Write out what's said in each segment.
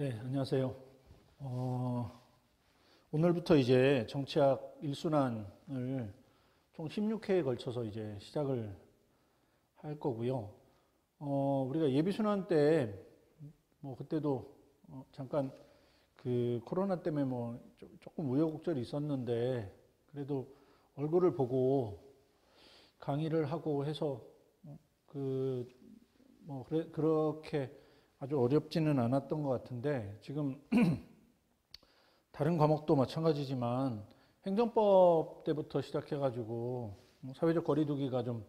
네, 안녕하세요. 오늘부터 이제 정치학 1순환을 총 16회에 걸쳐서 이제 시작을 할 거고요. 우리가 예비순환 때, 그때도 잠깐 그 코로나 때문에 조금 우여곡절이 있었는데, 그래도 얼굴을 보고 강의를 하고 해서, 그렇게 아주 어렵지는 않았던 것 같은데, 지금 다른 과목도 마찬가지지만 행정법 때부터 시작해가지고 사회적 거리두기가 좀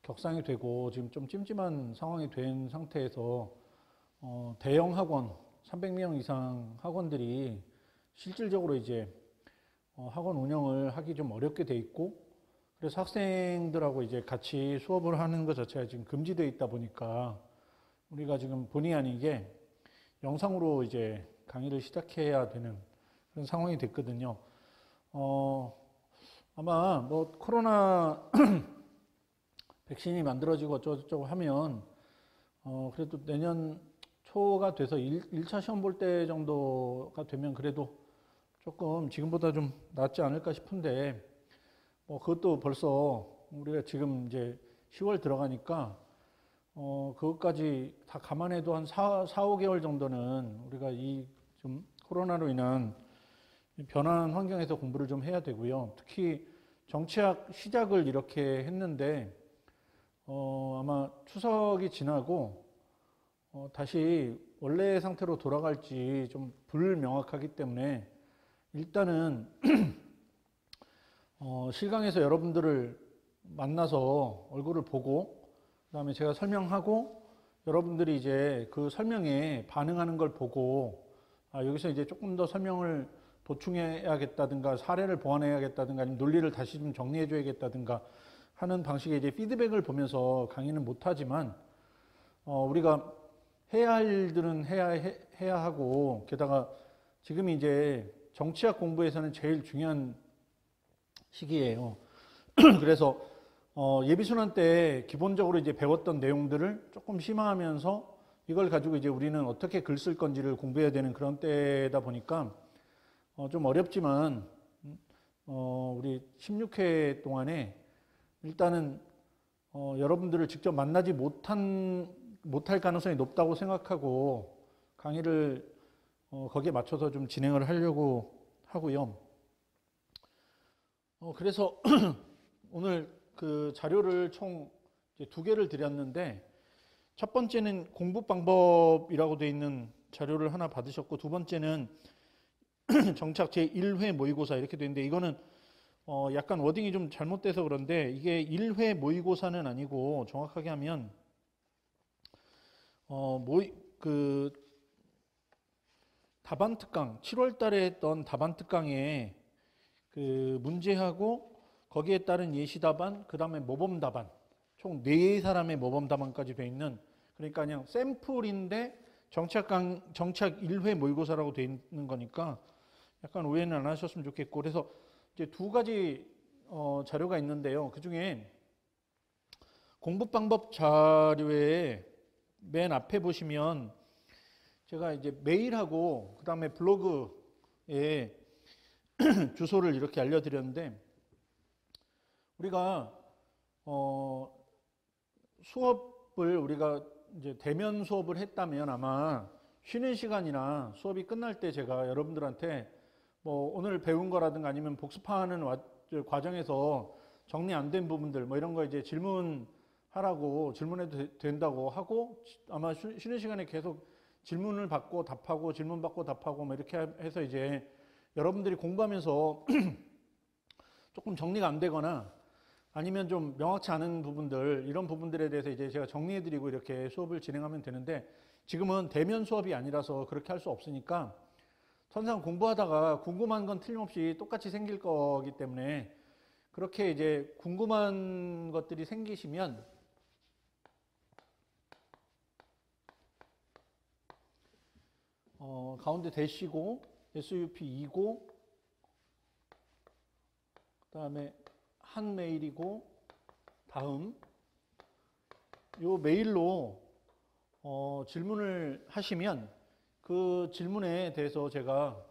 격상이 되고 지금 좀 찜찜한 상황이 된 상태에서 대형 학원, 300명 이상 학원들이 실질적으로 이제 학원 운영을 하기 좀 어렵게 돼 있고, 그래서 학생들하고 이제 같이 수업을 하는 것 자체가 지금 금지되어 있다 보니까 우리가 지금 본의 아니게 영상으로 이제 강의를 시작해야 되는 그런 상황이 됐거든요. 아마 코로나 백신이 만들어지고 어쩌고저쩌고 하면 그래도 내년 초가 돼서 1차 시험 볼 때 정도가 되면 그래도 조금 지금보다 좀 낫지 않을까 싶은데, 그것도 벌써 우리가 지금 이제 10월 들어가니까 그것까지 다 감안해도 한 5개월 정도는 우리가 이 좀 코로나로 인한 변화한 환경에서 공부를 좀 해야 되고요. 특히 정치학 시작을 이렇게 했는데, 아마 추석이 지나고, 다시 원래 상태로 돌아갈지 좀 불명확하기 때문에, 일단은, 실강에서 여러분들을 만나서 얼굴을 보고, 그 다음에 제가 설명하고, 여러분들이 이제 그 설명에 반응하는 걸 보고, 여기서 이제 조금 더 설명을 보충해야겠다든가, 사례를 보완해야겠다든가, 아니면 논리를 다시 좀 정리해줘야겠다든가 하는 방식의 이제 피드백을 보면서 강의는 못하지만, 우리가 해야 할 일들은 해야 하고, 게다가 지금이 이제 정치학 공부에서는 제일 중요한 시기예요. 그래서 예비순환 때 기본적으로 이제 배웠던 내용들을 조금 심화하면서 이걸 가지고 이제 우리는 어떻게 글 쓸 건지를 공부해야 되는 그런 때다 보니까 좀 어렵지만 우리 16회 동안에 일단은 여러분들을 직접 만나지 못할 가능성이 높다고 생각하고 강의를 거기에 맞춰서 좀 진행을 하려고 하고요. 그래서 오늘 그 자료를 총 이제 2개를 드렸는데, 첫 번째는 공부 방법이라고 되어 있는 자료를 하나 받으셨고, 두 번째는 정착 제1회 모의고사 이렇게 되어 있는데, 이거는 약간 워딩이 좀 잘못돼서 그런데 이게 1회 모의고사는 아니고, 정확하게 하면 그 답안 특강, 7월 달에 했던 답안 특강에 그 문제하고 거기에 따른 예시 답안, 그 다음에 모범 답안, 총 4사람의 모범 답안까지 되어 있는, 그러니까 그냥 샘플인데 정착 1회 모의고사라고 되어 있는 거니까 약간 오해는 안 하셨으면 좋겠고, 그래서 이제 2가지 자료가 있는데요. 그 중에 공부 방법 자료에 맨 앞에 보시면 제가 이제 메일하고 그 다음에 블로그에 주소를 이렇게 알려드렸는데, 우리가 수업을 우리가 이제 대면 수업을 했다면 아마 쉬는 시간이나 수업이 끝날 때 제가 여러분들한테 오늘 배운 거라든가 아니면 복습하는 과정에서 정리 안 된 부분들 이런 거 이제 질문하라고, 질문해도 된다고 하고, 아마 쉬는 시간에 계속 질문을 받고 답하고 질문 받고 답하고 이렇게 해서 이제 여러분들이 공부하면서 조금 정리가 안 되거나 아니면 좀 명확치 않은 부분들, 이런 부분들에 대해서 이제 제가 정리해드리고 이렇게 수업을 진행하면 되는데, 지금은 대면 수업이 아니라서 그렇게 할 수 없으니까 항상 공부하다가 궁금한 건 틀림없이 똑같이 생길 거기 때문에, 그렇게 이제 궁금한 것들이 생기시면 가운데 대시고 SUP 2고 그 다음에 한 메일이고 다음 요 메일로 질문을 하시면 그 질문에 대해서 제가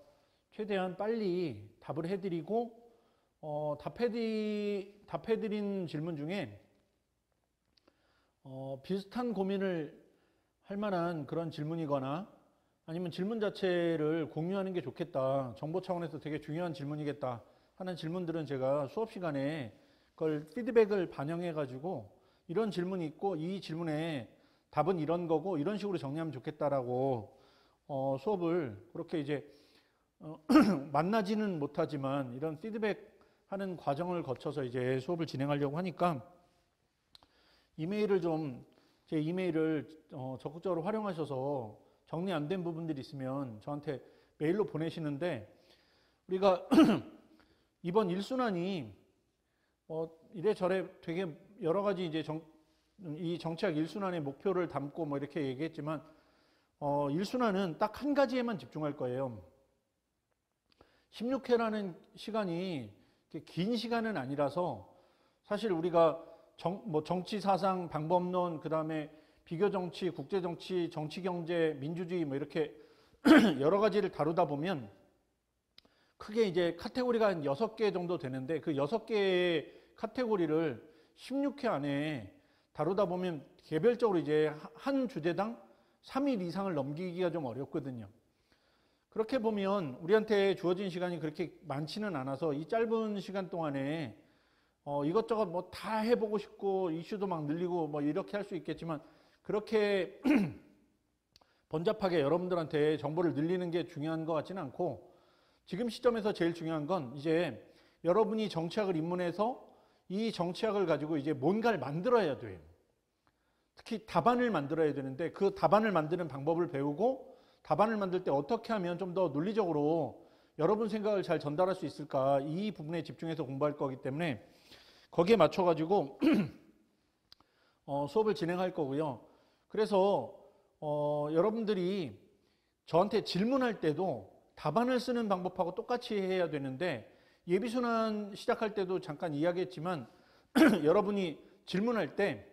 최대한 빨리 답을 해드리고 답해드린 질문 중에 비슷한 고민을 할 만한 그런 질문이거나 아니면 질문 자체를 공유하는 게 좋겠다. 정보 차원에서 되게 중요한 질문이겠다 하는 질문들은 제가 수업 시간에 그걸 피드백을 반영해 가지고 이런 질문이 있고 이 질문에 답은 이런 거고 이런 식으로 정리하면 좋겠다라고 수업을 그렇게 이제 만나지는 못하지만 이런 피드백 하는 과정을 거쳐서 이제 수업을 진행하려고 하니까 이메일을 좀 제 이메일을 적극적으로 활용하셔서 정리 안 된 부분들이 있으면 저한테 메일로 보내시는데 우리가 이번 1순환이 이래저래 되게 여러 가지 이제 이 정치학 1순환의 목표를 담고 뭐 이렇게 얘기했지만 1순환은 딱 한 가지에만 집중할 거예요. 16회라는 시간이 긴 시간은 아니라서 사실 우리가 정치 사상, 방법론, 그 다음에 비교 정치, 국제 정치, 정치 경제, 민주주의 뭐 이렇게 여러 가지를 다루다 보면 크게 이제 카테고리가 한 6개 정도 되는데 그 6개의 카테고리를 16회 안에 다루다 보면 개별적으로 이제 한 주제당 3일 이상을 넘기기가 좀 어렵거든요. 그렇게 보면 우리한테 주어진 시간이 그렇게 많지는 않아서 이 짧은 시간 동안에 이것저것 뭐 다 해보고 싶고 이슈도 막 늘리고 뭐 이렇게 할 수 있겠지만 그렇게 번잡하게 여러분들한테 정보를 늘리는 게 중요한 것 같지는 않고 지금 시점에서 제일 중요한 건 이제 여러분이 정치학을 입문해서 이 정치학을 가지고 이제 뭔가를 만들어야 돼요. 특히 답안을 만들어야 되는데 그 답안을 만드는 방법을 배우고 답안을 만들 때 어떻게 하면 좀 더 논리적으로 여러분 생각을 잘 전달할 수 있을까 이 부분에 집중해서 공부할 거기 때문에 거기에 맞춰가지고 수업을 진행할 거고요. 그래서 여러분들이 저한테 질문할 때도 답안을 쓰는 방법하고 똑같이 해야 되는데 예비순환 시작할 때도 잠깐 이야기했지만 여러분이 질문할 때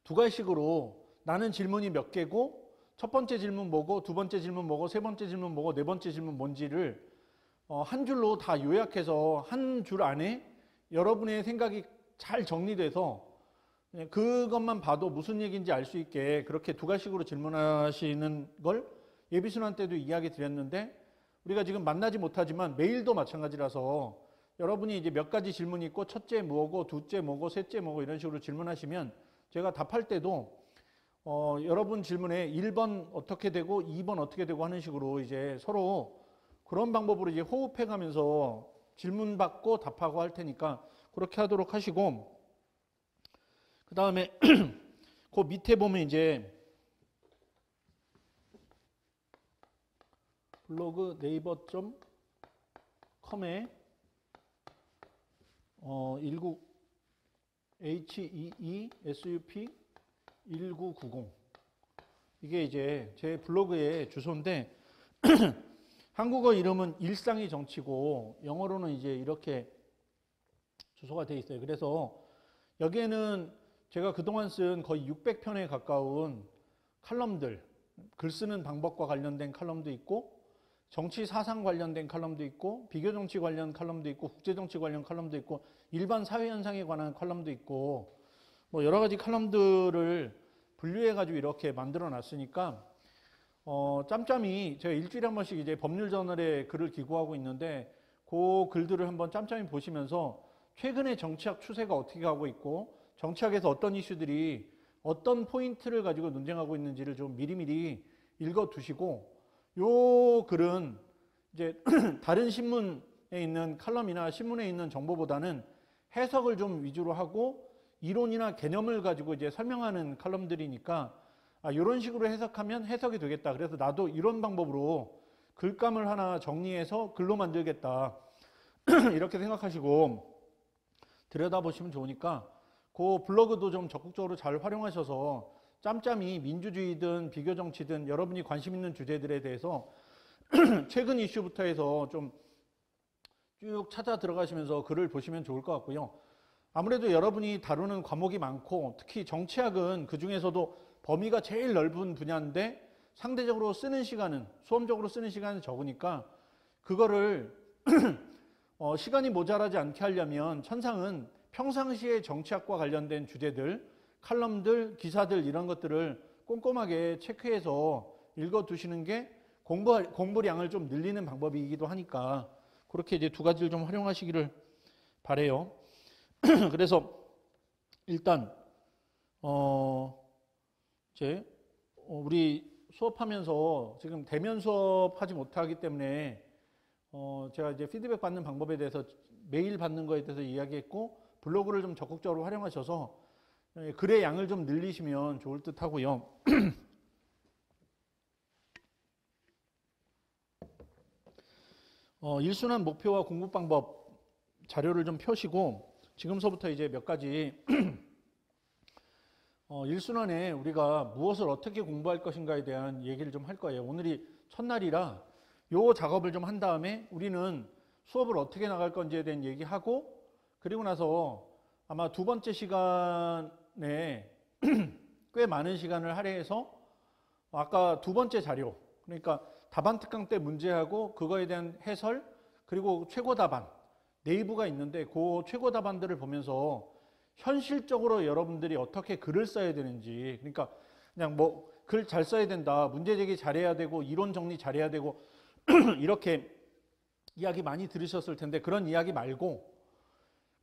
두 가지식으로 나는 질문이 몇 개고 첫 번째 질문 뭐고 두 번째 질문 뭐고 세 번째 질문 뭐고 네 번째 질문 뭔지를 한 줄로 다 요약해서 한 줄 안에 여러분의 생각이 잘 정리돼서 그것만 봐도 무슨 얘기인지 알 수 있게 그렇게 두 가지식으로 질문하시는 걸 예비순환 때도 이야기 드렸는데 우리가 지금 만나지 못하지만 메일도 마찬가지라서 여러분이 이제 몇 가지 질문이 있고 첫째 뭐고 둘째 뭐고 셋째 뭐고 이런 식으로 질문하시면 제가 답할 때도 여러분 질문에 1번 어떻게 되고 2번 어떻게 되고 하는 식으로 이제 서로 그런 방법으로 이제 호흡해 가면서 질문 받고 답하고 할 테니까 그렇게 하도록 하시고 그 다음에 그 밑에 보면 이제 블로그 네이버.com에 19 HEESUP 1990 이게 이제 제 블로그의 주소인데 한국어 이름은 일상이 정치고 영어로는 이제 이렇게 주소가 돼 있어요. 그래서 여기에는 제가 그동안 쓴 거의 600편에 가까운 칼럼들, 글 쓰는 방법과 관련된 칼럼도 있고 정치 사상 관련된 칼럼도 있고 비교 정치 관련 칼럼도 있고 국제 정치 관련 칼럼도 있고 일반 사회 현상에 관한 칼럼도 있고 뭐 여러 가지 칼럼들을 분류해 가지고 이렇게 만들어 놨으니까 짬짬이 제가 일주일에 한 번씩 이제 법률저널에 글을 기고하고 있는데 그 글들을 한번 짬짬이 보시면서 최근의 정치학 추세가 어떻게 가고 있고 정치학에서 어떤 이슈들이 어떤 포인트를 가지고 논쟁하고 있는지를 좀 미리미리 읽어 두시고 요 글은 이제 다른 신문에 있는 칼럼이나 신문에 있는 정보보다는 해석을 좀 위주로 하고 이론이나 개념을 가지고 이제 설명하는 칼럼들이니까 이런 식으로 해석하면 해석이 되겠다. 그래서 나도 이런 방법으로 글감을 하나 정리해서 글로 만들겠다. 이렇게 생각하시고 들여다보시면 좋으니까 그 블로그도 좀 적극적으로 잘 활용하셔서 짬짬이 민주주의든 비교정치든 여러분이 관심 있는 주제들에 대해서 최근 이슈부터 해서 좀 쭉 찾아 들어가시면서 글을 보시면 좋을 것 같고요. 아무래도 여러분이 다루는 과목이 많고 특히 정치학은 그 중에서도 범위가 제일 넓은 분야인데 상대적으로 쓰는 시간은, 수험적으로 쓰는 시간은 적으니까 그거를 시간이 모자라지 않게 하려면 천상은 평상시에 정치학과 관련된 주제들, 칼럼들, 기사들 이런 것들을 꼼꼼하게 체크해서 읽어두시는 게 공부량을 좀 늘리는 방법이기도 하니까 그렇게 이제 두 가지를 좀 활용하시기를 바래요. 그래서 일단 이제 우리 수업하면서 지금 대면 수업하지 못하기 때문에 제가 이제 피드백 받는 방법에 대해서 메일 받는 거에 대해서 이야기했고 블로그를 좀 적극적으로 활용하셔서 글의 양을 좀 늘리시면 좋을 듯 하고요. 일순환 목표와 공부 방법 자료를 좀 펴시고 지금서부터 이제 몇 가지 일순환에 우리가 무엇을 어떻게 공부할 것인가에 대한 얘기를 좀 할 거예요. 오늘이 첫날이라 요 작업을 좀 한 다음에 우리는 수업을 어떻게 나갈 건지에 대한 얘기하고 그리고 나서 아마 두 번째 시간에 꽤 많은 시간을 할애해서 아까 두 번째 자료 그러니까 답안 특강 때 문제하고 그거에 대한 해설 그리고 최고 답안 네이버가 있는데 그 최고 답안들을 보면서 현실적으로 여러분들이 어떻게 글을 써야 되는지 그러니까 그냥 뭐 글 잘 써야 된다 문제 제기 잘해야 되고 이론 정리 잘해야 되고 이렇게 이야기 많이 들으셨을 텐데 그런 이야기 말고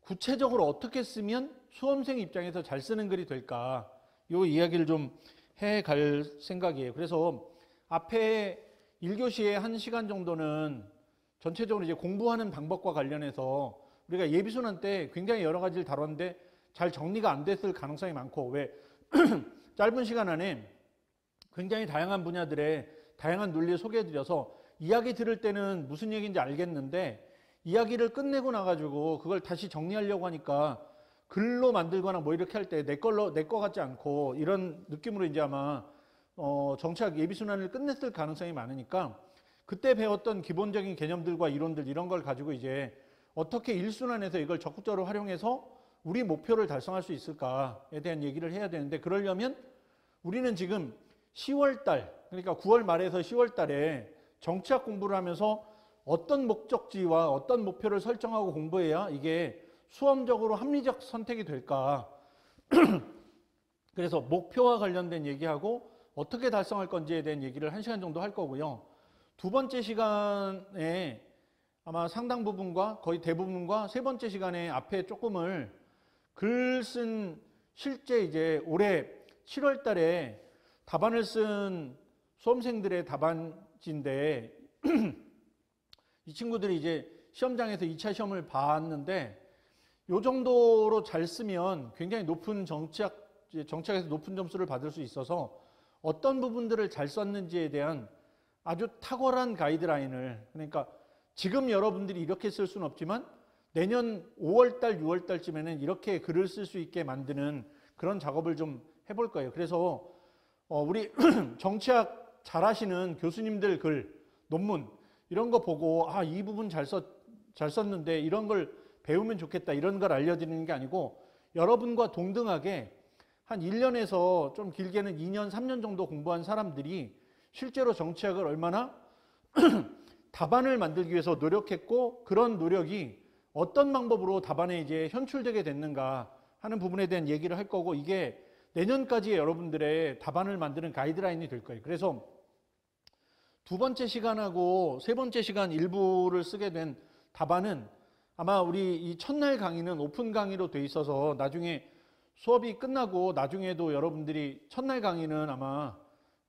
구체적으로 어떻게 쓰면 수험생 입장에서 잘 쓰는 글이 될까 요 이야기를 좀 해갈 생각이에요. 그래서 앞에 1교시에 1시간 정도는 전체적으로 이제 공부하는 방법과 관련해서 우리가 예비순환 때 굉장히 여러 가지를 다뤘는데 잘 정리가 안 됐을 가능성이 많고 왜 짧은 시간 안에 굉장히 다양한 분야들의 다양한 논리를 소개해드려서 이야기 들을 때는 무슨 얘기인지 알겠는데 이야기를 끝내고 나가지고 그걸 다시 정리하려고 하니까 글로 만들거나 뭐 이렇게 할 때 내 거 같지 않고 이런 느낌으로 이제 아마 정치학 예비순환을 끝냈을 가능성이 많으니까 그때 배웠던 기본적인 개념들과 이론들 이런 걸 가지고 이제 어떻게 일순환에서 이걸 적극적으로 활용해서 우리 목표를 달성할 수 있을까에 대한 얘기를 해야 되는데 그러려면 우리는 지금 10월 달 그러니까 9월 말에서 10월 달에 정치학 공부를 하면서 어떤 목적지와 어떤 목표를 설정하고 공부해야 이게 수험적으로 합리적 선택이 될까 그래서 목표와 관련된 얘기하고 어떻게 달성할 건지에 대한 얘기를 1시간 정도 할 거고요. 두 번째 시간에 아마 상당 부분과 거의 대부분과 세 번째 시간에 앞에 조금을 글 쓴 실제 이제 올해 7월 달에 답안을 쓴 수험생들의 답안지인데 이 친구들이 이제 시험장에서 2차 시험을 봤는데 요 정도로 잘 쓰면 굉장히 높은 정치학에서 높은 점수를 받을 수 있어서 어떤 부분들을 잘 썼는지에 대한 아주 탁월한 가이드라인을 그러니까 지금 여러분들이 이렇게 쓸 수는 없지만 내년 5월달, 6월달쯤에는 이렇게 글을 쓸 수 있게 만드는 그런 작업을 좀 해볼 거예요. 그래서 우리 정치학 잘하시는 교수님들 글, 논문 이런 거 보고 이 부분 잘 썼는데 이런 걸 배우면 좋겠다 이런 걸 알려드리는 게 아니고 여러분과 동등하게 한 1년에서 좀 길게는 2년, 3년 정도 공부한 사람들이 실제로 정치학을 얼마나 답안을 만들기 위해서 노력했고 그런 노력이 어떤 방법으로 답안에 이제 현출되게 됐는가 하는 부분에 대한 얘기를 할 거고 이게 내년까지의 여러분들의 답안을 만드는 가이드라인이 될 거예요. 그래서 두 번째 시간하고 세 번째 시간 일부를 쓰게 된 답안은 아마 우리 이 첫날 강의는 오픈 강의로 돼 있어서 나중에 수업이 끝나고 나중에도 여러분들이 첫날 강의는 아마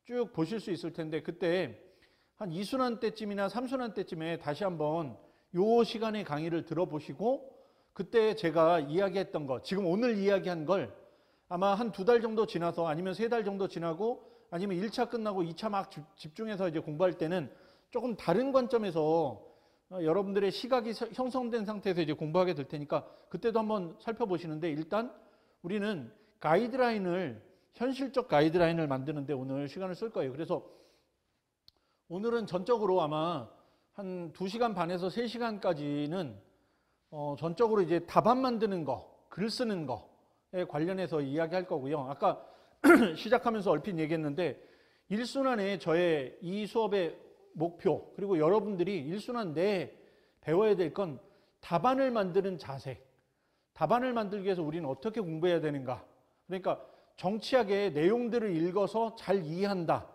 쭉 보실 수 있을 텐데 그때 한 2순환 때쯤이나 3순환 때쯤에 다시 한번 요 시간에 강의를 들어보시고 그때 제가 이야기했던 거 지금 오늘 이야기한 걸 아마 한 2달 정도 지나서 아니면 3달 정도 지나고 아니면 1차 끝나고 2차 막 집중해서 이제 공부할 때는 조금 다른 관점에서 여러분들의 시각이 형성된 상태에서 이제 공부하게 될 테니까 그때도 한번 살펴보시는데 일단 우리는 현실적 가이드라인을 만드는데 오늘 시간을 쓸 거예요. 그래서 오늘은 전적으로 아마 한 2시간 반에서 3시간까지는 전적으로 이제 답안 만드는 거, 글 쓰는 거에 관련해서 이야기할 거고요. 아까 시작하면서 얼핏 얘기했는데 1순환에 저의 이 수업의 목표, 그리고 여러분들이 1순환 내에 배워야 될 건 답안을 만드는 자세. 답안을 만들기 위해서 우리는 어떻게 공부해야 되는가. 그러니까 정치학의 내용들을 읽어서 잘 이해한다.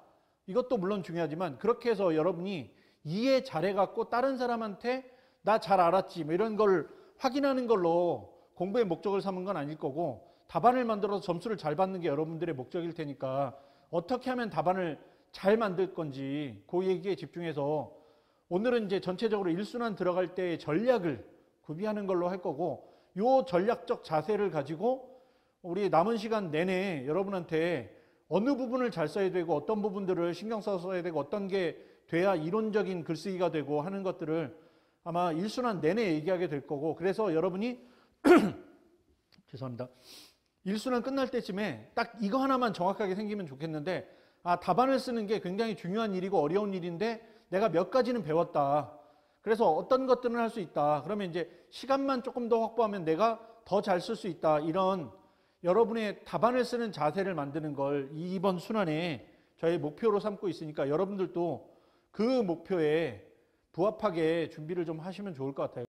이것도 물론 중요하지만 그렇게 해서 여러분이 이해 잘해갖고 다른 사람한테 나 잘 알았지 뭐 이런 걸 확인하는 걸로 공부의 목적을 삼은 건 아닐 거고, 답안을 만들어서 점수를 잘 받는 게 여러분들의 목적일 테니까 어떻게 하면 답안을 잘 만들 건지 그 얘기에 집중해서 오늘은 이제 전체적으로 1순환 들어갈 때의 전략을 구비하는 걸로 할 거고, 요 전략적 자세를 가지고 우리 남은 시간 내내 여러분한테 어느 부분을 잘 써야 되고 어떤 부분들을 신경 써서 써야 되고 어떤 게 돼야 이론적인 글쓰기가 되고 하는 것들을 아마 1순환 내내 얘기하게 될 거고, 그래서 여러분이 죄송합니다. 1순환 끝날 때쯤에 딱 이거 하나만 정확하게 생기면 좋겠는데, 답안을 쓰는 게 굉장히 중요한 일이고 어려운 일인데 내가 몇 가지는 배웠다. 그래서 어떤 것들은 할 수 있다. 그러면 이제 시간만 조금 더 확보하면 내가 더 잘 쓸 수 있다. 이런 여러분의 답안을 쓰는 자세를 만드는 걸 이번 순환에 저의 목표로 삼고 있으니까 여러분들도 그 목표에 부합하게 준비를 좀 하시면 좋을 것 같아요.